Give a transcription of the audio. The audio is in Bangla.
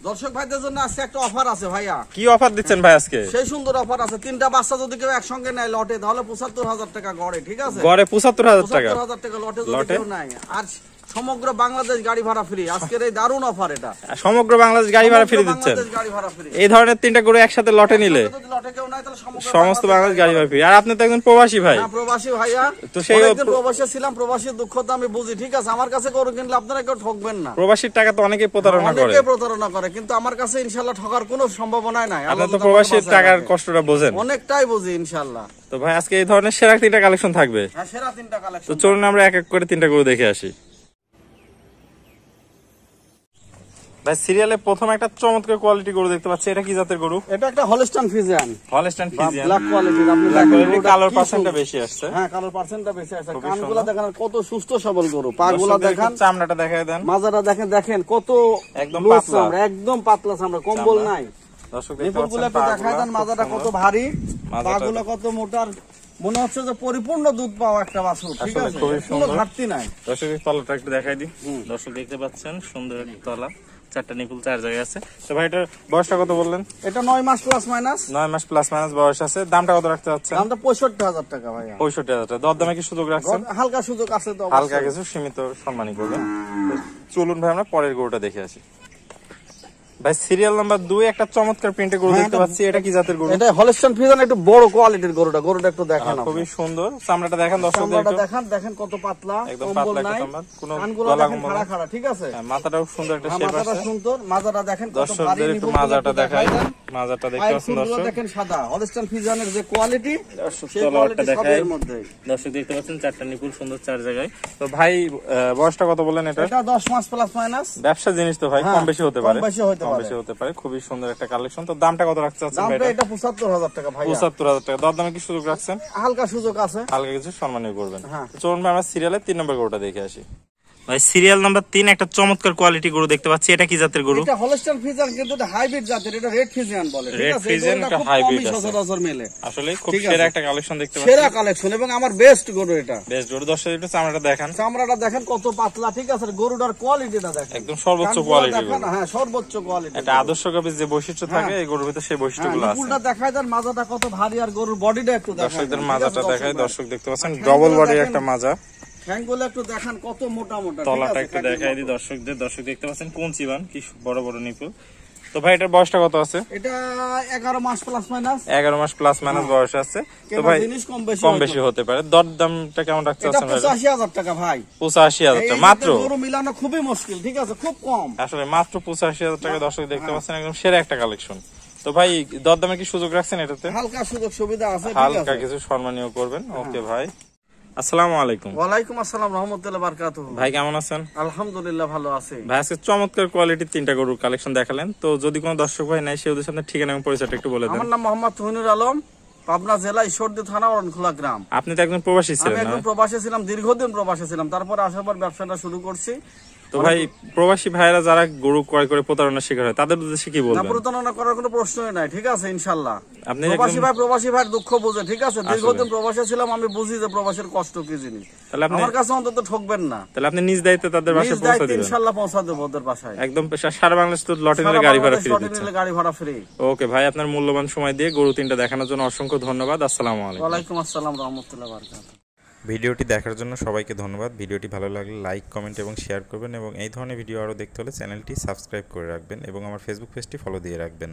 দর্শক ভাইদের জন্য আজকে একটা অফার আছে ভাইয়া। কি অফার দিচ্ছেন ভাই আজকে? সেই সুন্দর অফার আছে, 3টা বাচ্চা যদি কেউ একসঙ্গে নেয় লটে তাহলে ৭৫,০০০ টাকা গড়ে, ঠিক আছে? গড়ে ৭৫,০০০ টাকা, ৭৫,০০০ টাকা লটে যদি কেউ নেয়। আর সমগ্র বাংলাদেশ গাড়ি ভাড়া ফ্রি। আজকের এই দারুণ অফার, এটা সমগ্র বাংলাদেশ গাড়ি ভাড়া ফ্রি দিচ্ছেন। এই ধরনের 3টা গরু একসাথে লটে নিলে সমস্ত বাংলাদেশ গাড়ি ভাড়া ফ্রি। আর আপনি তো একজন প্রবাসী ভাই। হ্যাঁ, প্রবাসী ভাইয়া। তো সেই প্রবাসী ছিলাম, প্রবাসীর দুঃখ তো আমি বুঝি, ঠিক আছে? আমার কাছে গরু কিনলে আপনারা কেউ ঠকবেন না। প্রবাসীর টাকা তো অনেকেই প্রতারণা করে, কিন্তু আমার কাছে ইনশাআল্লাহ ঠকার কোনো সম্ভাবনা নাই। আপনি তো প্রবাসীর টাকার কষ্টটা বোঝেন। অনেকটাই বুঝি ইনশাআল্লাহ। তো ভাই আজকে এই ধরনের সেরা 3টা কালেকশন থাকবে। হ্যাঁ, সেরা 3টা কালেকশন। তো চলুন আমরা এক এক করে 3টা গরু দেখে আসি। ভাই সিরিয়ালে প্রথম একটা চমৎকার কোয়ালিটি গরু দেখতে পাচ্ছি, এটা কি জাতের গরু? এটা একটা Holstein Friesian. Holstein Friesian black কোয়ালিটির। আপনি দেখেন কালার পার্সেন্টটা বেশি আসছে। হ্যাঁ, কালার পার্সেন্টটা বেশি আসছে। কানগুলো দেখেন কত সুস্থ সবল গরু। পাগুলো দেখেন, চামড়াটা দেখায় দেন, মাজাটা দেখেন, দেখেন কত একদম পাতলা, একদম পাতলা চামড়া, কম্বল নাই। দর্শক নিপুলগুলো একটু দেখায় দেন, মাজাটা কত ভারী, পাগুলো কত মোটার, মনে হচ্ছে যে পরিপূর্ণ দুধ পাওয়া একটা বাছুর, ঠিক আছে? কোনো ঘাটতি নাই। দর্শক তলাটা একটু দেখাই দিই। দর্শক দেখতে পাচ্ছেন সুন্দর একটা তলা, 4টা নিপুল 4 জায়গায় আছে। তো ভাই এটার বয়সটা কত বললেন? এটা 9 মাস প্লাস মাইনাস। 9 মাস প্লাস মাইনাস বয়স আছে। দামটা কত রাখতে যাচ্ছেন? দামটা ৬৫,০০০ টাকা ভাইয়া। ৬৫,০০০ টাকা। দরদামে কি সুযোগ রাখছেন? হালকা সুযোগ আছে, তো হালকা কিছু সীমিত সম্মানই করবেন। চলুন ভাই আমরা পরের গরুটা দেখে আসি। ভাই সিরিয়াল নাম্বার 2 একটা চমৎকার প্রিন্টের গরু দেখতে পাচ্ছি, এটা কি জাতের গরু? এটা হলস্টাইন ফ্রিজিয়ান, একটু বড় কোয়ালিটির গরুটা। গরুটা একটু দেখেন, খুবই সুন্দর। চামড়াটা দেখেন দর্শক, চামড়াটা দেখেন, দেখেন কত পাতলা, একদম পাতলা একটা চামড়া, কোনো কানগুলো দেখেন খাড়া খাড়া, ঠিক আছে? মাথাটাও সুন্দর একটা শেপ আছে। মাথাটা সুন্দর, মাজাটা দেখেন কত ভারী। দর্শকদের একটু মাজাটা দেখাই দেন, মাজাটা দেখতে পাচ্ছেন দর্শক, দেখেন সাদা। হলস্টাইন ফ্রিজিয়ানের যে কোয়ালিটি, সেই কোয়ালিটি দেখাই দর্শক দেখতে পাচ্ছেন। 4টা নিপুল সুন্দর 4 জায়গায়। তো ভাই বয়সটা কত বললেন? এটা 10 মাস প্লাস মাইনাস। ব্যবসা জিনিস তো ভাই, কম বেশি হতে পারে, কম বেশি হতে পারে। খুবই সুন্দর একটা কালেকশন। তো দামটা কত রাখতে চাচ্ছেন ভাই? দামটা এটা ৭৫,০০০ টাকা ভাই। ৭৫,০০০ টাকা। দরদামে কি সুযোগ রাখছেন? হালকা সুযোগ আছে, হালকা কিছু সম্মানীয় করবেন। হ্যাঁ। চলুন আমরা সিরিয়ালের 3 নম্বর গরুটা দেখে আসি। ভাই সিরিয়াল নাম্বার 3 একটা চমৎকার কোয়ালিটি গরু দেখতে পাচ্ছি, এটা কি জাতের গরু? এটা হলস্টাইন ফ্রিজিয়ান, কিন্তু এটা হাইব্রিড জাতের। এটা রেড ফ্রিজিয়ান বলে, ঠিক আছে? এটা হাইব্রিড আছে, সচরাচর মেলে। আসলে খুব সেরা একটা কালেকশন দেখতে পাচ্ছি, সেরা কালেকশন, এবং আমার বেস্ট গরু এটা। বেস্ট গরু। দর্শক একটু চামড়াটা দেখেন, চামড়াটা দেখেন কত পাতলা, ঠিক আছে? গরুটার কোয়ালিটিটা দেখেন, একদম সর্বোচ্চ কোয়ালিটি গরু। হ্যাঁ, সর্বোচ্চ কোয়ালিটি। এটা আদর্শ গাভীর যে বৈশিষ্ট্য থাকে এই গরুর ভিতরে সেই বৈশিষ্ট্যগুলো আছে। নিপুলটা দেখায় দেন, মাজাটা কত ভারী, আর গরুর বডিটা একটু দেখায়। দর্শকদের মাজাটা দেখায়, দর্শক দেখতে পাচ্ছেন ডবল বডির একটা মাজা। ঠ্যাংগুলো একটু দেখান কত মোটা মোটা, তলাটা একটু দেখাই দিই দর্শকদের। দর্শক দেখতে পাচ্ছেন কোন চিবান, কি বড় বড় নিপুল। তো ভাই এটার বয়সটা কত আছে? এটা 11 মাস প্লাস মাইনাস। 11 মাস প্লাস মাইনাস বয়স আছে। তো ভাই কম বেশি হতে পারে। দরদামটা কেমন রাখতে চাচ্ছেন ভাই? ৮৫,০০০ টাকা ভাই। ৮৫,০০০ টাকা মাত্র। গরু মিলানো খুবই মুশকিল, ঠিক আছে? খুব কম, আসলে মাত্র ৮৫,০০০ টাকা। দর্শক দেখতে পাচ্ছেন একদম সেরা একটা কালেকশন। তো ভাই দরদামে কি সুযোগ রাখছেন এটাতে? হালকা সুযোগ সুবিধা আছে, ঠিক আছে? হালকা কিছু সম্মানীয় করবেন। ওকে ভাই, আসসালামু আলাইকুম। ওয়ালাইকুম আসসালাম রাহমাতুল্লাহি ওয়া বারাকাতুহু। ভাই কেমন আছেন? আলহামদুলিল্লাহ ভালো আছি ভাই। আজকে চমৎকার কোয়ালিটির 3টা গরুর কালেকশন দেখালেন। তো যদি কোনো দর্শক ভাই নাই, সে ওদের সামনে ঠিকানা এবং পরিচয়টা একটু বলে দেন। আমার নাম মোহাম্মদ তুহিনুর আলম, পাবনা জেলা ঈশ্বরদী থানা অরণখোলা গ্রাম। আপনি তো একজন প্রবাসী ছিলেন? আমি একজন প্রবাসী ছিলাম, দীর্ঘদিন প্রবাসী ছিলাম। তারপর আসার পর ব্যবসাটা শুরু করছি। তো ভাই প্রবাসী ভাইরা যারা গরু ক্রয় করে প্রতারণার শিকার হয় তাদের উদ্দেশ্যে কি বলবেন? না, প্রতারণা করার কোনো প্রশ্নই নাই, ঠিক আছে? ইনশাআল্লাহ আপনি প্রবাসী ভাইয়ের দুঃখ বুঝে, ঠিক আছে? দীর্ঘদিন প্রবাসী ছিলাম, আমি বুঝি যে প্রবাসের কষ্ট কি জিনিস। আমার কাছে অন্তত ঠকবেন না। তাহলে আপনি নিজ দায়িত্বে তাদের বাসায় পৌঁছে দিবেন? ইনশাআল্লাহ পৌঁছে দেব ওদের বাসায়। একদম সারা বাংলাদেশ তো লটে নিলে গাড়ি ভাড়া ফ্রি দিচ্ছেন। গাড়ি ভাড়া ফ্রি। ওকে ভাই, আপনার মূল্যবান সময় দিয়ে গরু 3টা দেখানোর জন্য অসংখ্য ধন্যবাদ। আসসালামু আলাইকুম। ওয়ালাইকুম আসসালাম রাহমাতুল্লাহি ওয়া বারাকাতুহু। ভিডিওটি দেখার জন্য সবাইকে ধন্যবাদ। ভিডিওটি ভালো লাগলে লাইক, কমেন্ট এবং শেয়ার করবেন, এবং এই ধরনের ভিডিও আরও দেখতে হলে চ্যানেলটি সাবস্ক্রাইব করে রাখবেন এবং আমার ফেসবুক পেজটি ফলো দিয়ে রাখবেন।